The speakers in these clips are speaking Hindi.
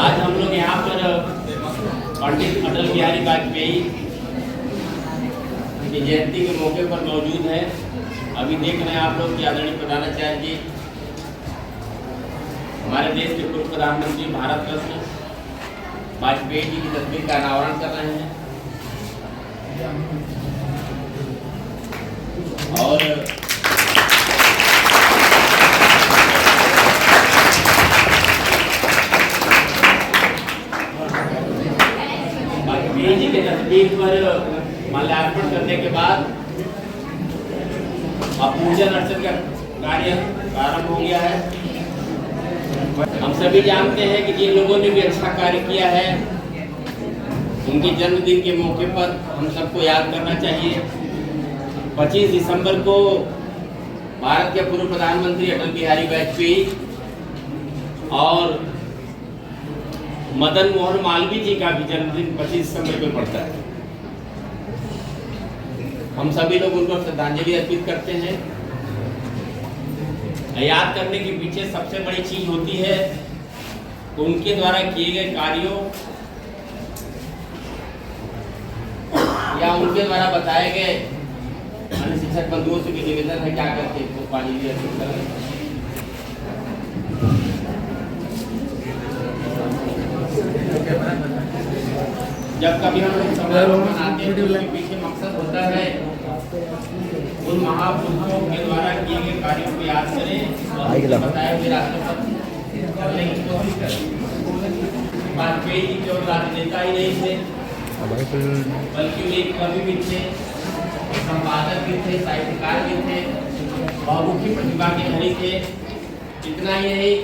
आज हम लोग यहाँ पर पंडित अटल बिहारी वाजपेयी की जयंती के मौके पर मौजूद हैं। अभी देख रहे हैं आप लोग कि आदरणीय प्रधानाचार्य जी हमारे देश के पूर्व प्रधानमंत्री भारत रत्न वाजपेयी जी की तस्वीर का अनावरण कर रहे हैं। और वाजपेयी जी के तस्वीर पर माल्यार्पण करने के बाद अब पूजन अर्चन का कार्य प्रारंभ हो गया है। हम सभी जानते हैं कि जिन लोगों ने भी अच्छा कार्य किया है उनके जन्मदिन के मौके पर हम सबको याद करना चाहिए। 25 दिसंबर को भारत के पूर्व प्रधानमंत्री अटल बिहारी वाजपेयी और मदन मोहन मालवीय जी का भी जन्मदिन 25 दिसंबर को पड़ता है। हम सभी लोग उनको श्रद्धांजलि अर्पित करते हैं। याद करने के पीछे सबसे बड़ी चीज होती है उनके द्वारा किए गए कार्यों या उनके द्वारा बताए गए अन्य शिक्षक बंधुओं से भी निवेदन है क्या करते पुष्पांजलि अर्पित करें। जब कभी हम लोग समारोह मनाते हैं तो उसके पीछे मकसद होता है उन महापुरुषों के द्वारा किए गए कार्यों को याद करें, बताए हुए रास्ते पर चलने की कोशिश करें। वाजपेयी जी केवल राजनेता ही नहीं थे बल्कि वे कवि भी थे, संपादक भी थे, साहित्यकार भी थे, बहुमुखी प्रतिभा के धनी थे। इतना ही नहीं,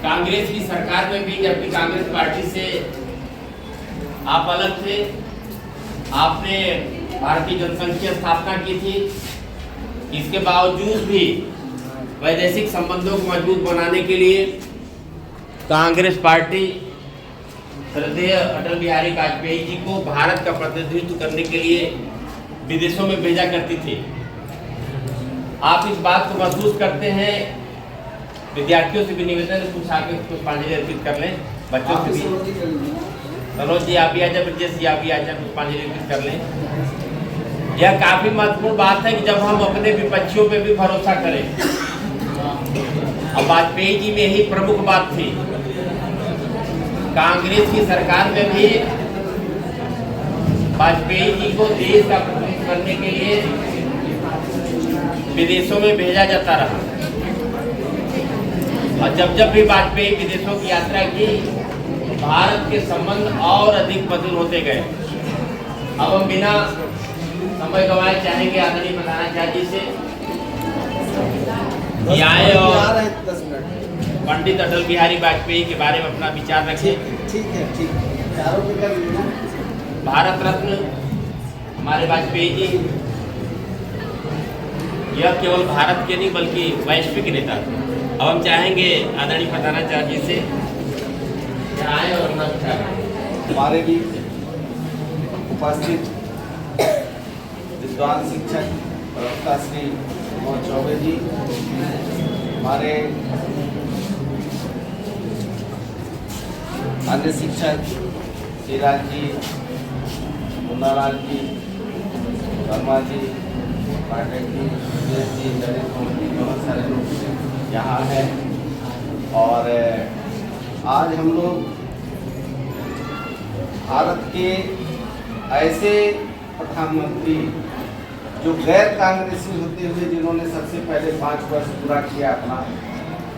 कांग्रेस की सरकार में भी जबकि कांग्रेस पार्टी से आप अलग थे, आपने भारतीय जनसंघ की स्थापना की थी। इसके बावजूद भी वैदेशिक संबंधों को मजबूत बनाने के लिए कांग्रेस पार्टी श्रद्धेय अटल बिहारी वाजपेयी जी को भारत का प्रतिनिधित्व करने के लिए विदेशों में भेजा करती थी। आप इस बात को महसूस करते हैं। विद्यार्थियों से भी निवेदन कुछ आके पुष्पांजलि अर्पित कर लें, बच्चों से भी। सरोज जी आप भी आजा, ब्रजेश जी आप भी आजा, पुष्पांजलि अर्पित कर लें। यह काफी महत्वपूर्ण बात है कि जब हम अपने विपक्षियों पे भी भरोसा करें। अब वाजपेयी जी में यही प्रमुख बात थी। कांग्रेस की सरकार में भी वाजपेयी जी को देश का प्रतिनिधित्व करने के लिए विदेशों में भेजा जाता रहा और जब भी वाजपेयी विदेशों की यात्रा की भारत के संबंध और अधिक मधुर होते गए। अब हम बिना समय गंवाए चाहेंगे आदरणीय प्रधानाचार्य जी से आए और पंडित अटल बिहारी वाजपेयी के बारे में अपना विचार रखें। ठीक है। भारत रत्न हमारे वाजपेयी जी यह केवल भारत के नहीं बल्कि वैश्विक नेता थे। अब हम चाहेंगे आदरणीय प्रधानाचार्य जी से आए और हमारे भी उपस्थित विद्वान शिक्षक प्रवक्ता श्री मनोज चौबे जी, हमारे अन्य शिक्षक श्रीराज जी, मुन्नालाल जी, वर्मा जी, पाठक जी, सुरेश जी, ललित मोहन जी, बहुत सारे लोग यहाँ हैं। और आज हम लोग भारत के ऐसे प्रधानमंत्री जो गैर कांग्रेसी होते हुए जिन्होंने सबसे पहले 5 वर्ष पूरा किया अपना,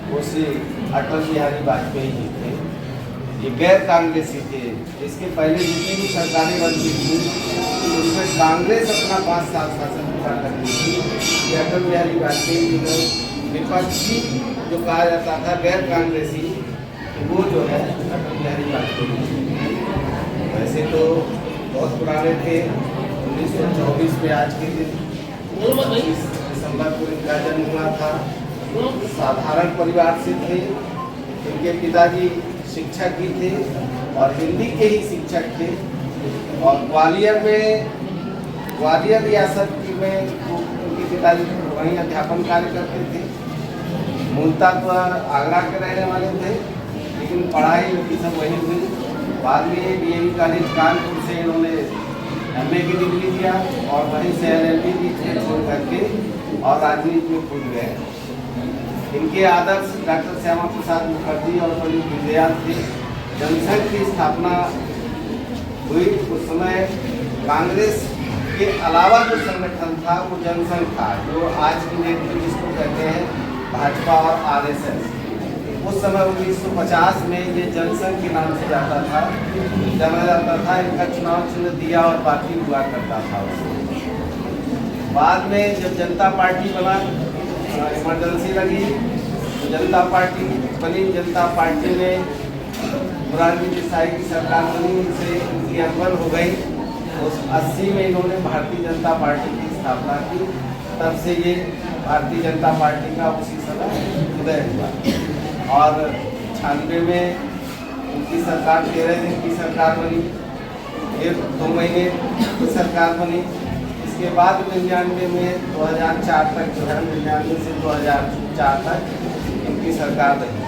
वो श्री अटल बिहारी वाजपेयी जी थे। ये गैर कांग्रेसी थे। इसके पहले जितनी भी सरकारें बनती थी उसमें कांग्रेस अपना 5 साल शासन पूरा करती थी। ये अटल बिहारी वाजपेयी जी को विपक्षी जो कहा जाता था, गैर कांग्रेसी, वो जो है अटल बिहारी वाजपेयी। वैसे तो बहुत पुराने थे। 1924 में आज के दिन 25 दिसंबर को इनका जन्म हुआ था। साधारण परिवार से थे। इनके पिताजी शिक्षक ही थे और हिंदी के ही शिक्षक थे और ग्वालियर रियासत में उनके पिताजी वहीं अध्यापन कार्य करते थे। मूलतः तो आगरा के रहने वाले थे, लेकिन पढ़ाई उनकी सब वही हुई। बाद में डीएवी कॉलेज कानपुर से इन्होंने एमए की डिग्री लिया और वहीं से एलएलबी की छोड़ करके और राजनीति में कूद गए। इनके आदर्श डॉक्टर श्यामा प्रसाद मुखर्जी और पंडित दीनदयाल थे। जनसंघ की स्थापना हुई उस समय कांग्रेस के अलावा जो संगठन था वो जनसंघ था, जो आज की डेट में जिसको कहते हैं भाजपा और आरएसएस। उस समय 1950 में ये जनसंघ के नाम से जाता था, जाना जाता था। इनका चुनाव चिन्ह दिया और बाकी हुआ करता था। बाद में जब जनता पार्टी बना, इमरजेंसी लगी तो जनता पार्टी बनी। जनता पार्टी में मोरारजी देसाई की सरकार बनी, उनसे उनकी अनबन हो गई। उस 80 में इन्होंने भारतीय जनता पार्टी की स्थापना की। तब से ये भारतीय जनता पार्टी का उसी समय उदय हुआ और 96 में उनकी सरकार 13 दिन की सरकार बनी, फिर 2 महीने की सरकार बनी। इसके बाद 99 में 2004 तक जो है 99 से 2004 तक इनकी सरकार रही।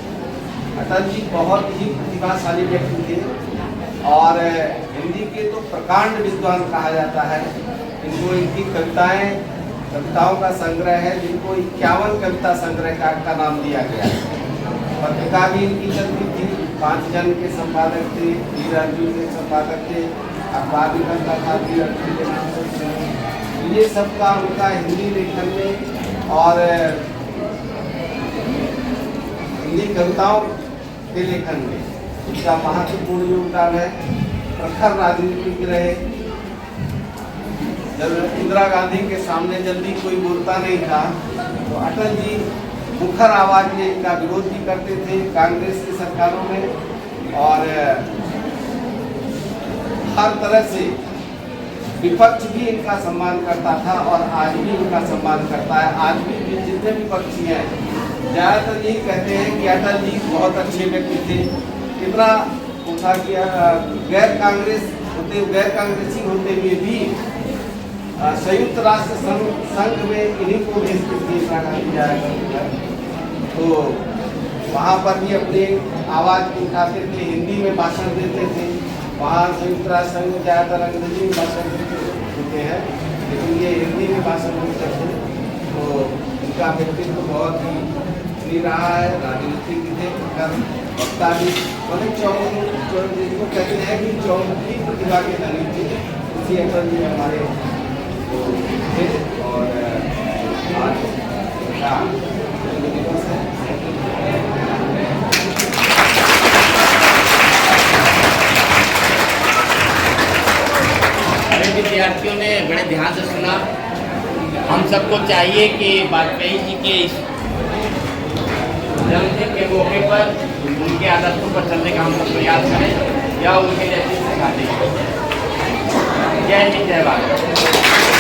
अटल जी बहुत ही प्रतिभाशाली व्यक्ति थे और हिंदी के तो प्रकांड विद्वान कहा जाता है। इनको इनकी कविताओं का संग्रह है, जिनको 51 कविता संग्रह का नाम दिया गया है। पत्रिका भी इनकी चलती थी, 5 जन के संपादक थे, वीर अर्जुन के संपादक थे, अखबार भी बनता था वीर अर्जुन के नाम से। ये सब का उनका हिंदी लेखन में और हिंदी कविताओं के लेखन में उनका महत्वपूर्ण योगदान है। प्रखर राजनीतिज्ञ रहे। जब इंदिरा गांधी के सामने जल्दी कोई बोलता नहीं था तो अटल जी मुखर आवाज में इनका विरोध भी करते थे कांग्रेस की सरकारों में, और हर तरह से विपक्ष भी इनका सम्मान करता था और आज भी इनका सम्मान करता है। आज भी जितने विपक्षी हैं ज़्यादातर यही कहते हैं कि अटल जी बहुत अच्छे व्यक्ति थे। कितना उठा किया, गैर कांग्रेसी होते हुए भी संयुक्त राष्ट्र संघ में इन्हीं को भेजते थे इंदिरा गांधी जाया करते थे। तो वहाँ पर भी अपनी आवाज़ उठाते थे, हिंदी में भाषण देते थे। वहाँ संयुक्त राष्ट्र संघ में ज़्यादातर अंग्रेजी में भाषण देते हैं, लेकिन ये हिंदी में भाषण देते थे। तो इनका व्यक्तित्व बहुत ही रहा है। राजनीतिक थे, वक्ता भी जिसको कहते हैं कि चौमुखी प्रतिभा के धनी थे। उसी अटल जी हमारे थे और आज का दिवस है। विद्यार्थियों ने बड़े ध्यान से सुना। हम सबको चाहिए कि वाजपेयी जी के इस जन्मदिन के मौके पर उनके आदर्शों पर चलने का हम सब प्रयास करें या उनके जैसे सिखाते हैं। जय हिंद, जय भारत।